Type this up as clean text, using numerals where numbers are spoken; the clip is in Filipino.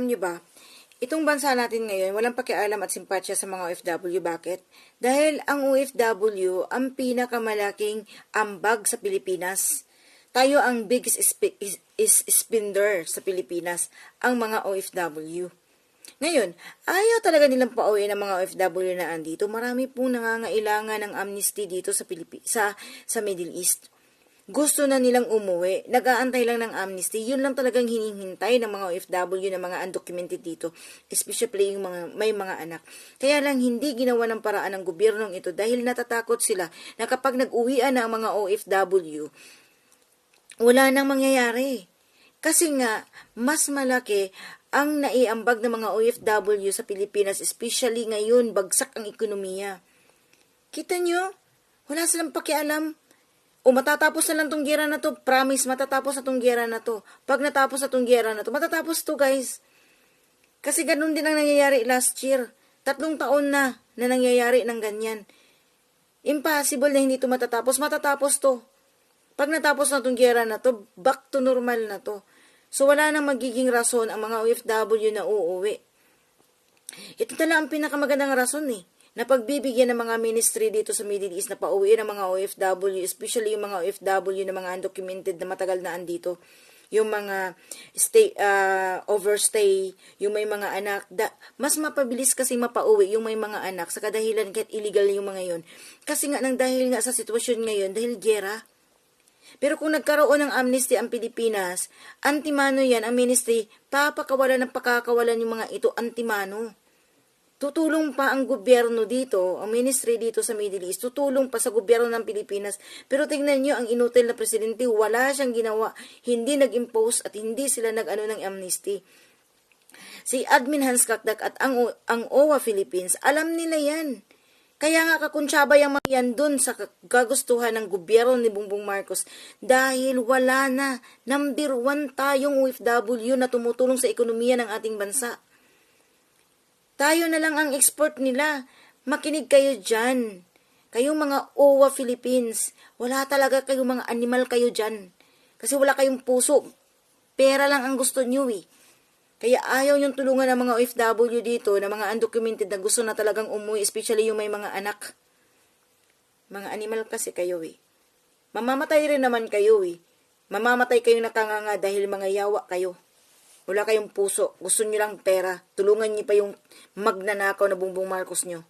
niyo ba, itong bansa natin ngayon, walang pakialam at simpatsya sa mga OFW. Bakit? Dahil ang OFW ang pinakamalaking ambag sa Pilipinas. Tayo ang biggest spender sa Pilipinas, ang mga OFW. Ngayon, ayaw talaga nilang pauwi ng mga OFW na andito. Marami pong nangangailangan ng amnesty dito sa Middle East. Gusto na nilang umuwi, nag-aantay lang ng amnesty, yun lang talagang hinihintay ng mga OFW na mga undocumented dito, especially yung may mga anak. Kaya lang hindi ginawa ng paraan ng gobyernong ito dahil natatakot sila na kapag nag-uwian na ang mga OFW, wala nang mangyayari. Kasi nga, mas malaki ang naiambag ng mga OFW sa Pilipinas, especially ngayon, bagsak ang ekonomiya. Kita nyo? Wala silang pakialam. O matatapos na lang tong gera na to. Promise, matatapos na tong gera na to. Pag natapos na tong gera na to, matatapos to, guys. Kasi ganun din ang nangyayari last year. 3 taon na nangyayari ng ganyan. Impossible na hindi to matatapos. Matatapos to. Pag natapos na tong gera na to, back to normal na to. So wala nang magiging rason ang mga OFW na uuwi. Ito na lang ang pinakamagandang rason na pagbibigyan ng mga ministry dito sa Middle East na pauwi ng mga OFW, especially yung mga OFW na mga undocumented na matagal na andito, yung mga overstay, yung may mga anak, mas mapabilis kasi mapauwi yung may mga anak sa kadahilan kahit illegal yung mga yun. Kasi nga dahil nga sa sitwasyon ngayon, dahil gera. Pero kung nagkaroon ng amnesty ang Pilipinas, antimano yan, ang ministry, papakawalan ng pakakawalan yung mga ito, antimano. Tutulong pa ang gobyerno dito, ang ministry dito sa Middle East, tutulong pa sa gobyerno ng Pilipinas. Pero tingnan nyo, ang inutil na presidente, wala siyang ginawa, hindi nag-impose at hindi sila nag-ano ng amnesty. Si Admin Hans Kakdak at ang OWA Philippines, alam nila yan. Kaya nga kakuntsaba yung mga yan dun sa kagustuhan ng gobyerno ni Bongbong Marcos dahil wala na, number 1 tayong OFW na tumutulong sa ekonomiya ng ating bansa. Tayo na lang ang export nila. Makinig kayo dyan. Kayong mga OWA Philippines, wala talaga kayong mga animal kayo dyan. Kasi wala kayong puso. Pera lang ang gusto nyo Kaya ayaw yung tulungan ng mga OFW dito, na mga undocumented na gusto na talagang umuwi, especially yung may mga anak. Mga animal kasi kayo Mamamatay rin naman kayo Mamamatay kayo nakanganga dahil mga yawa kayo. Wala kayong puso. Gusto nyo lang pera. Tulungan nyo pa yung magnanakaw na Bongbong Marcos nyo.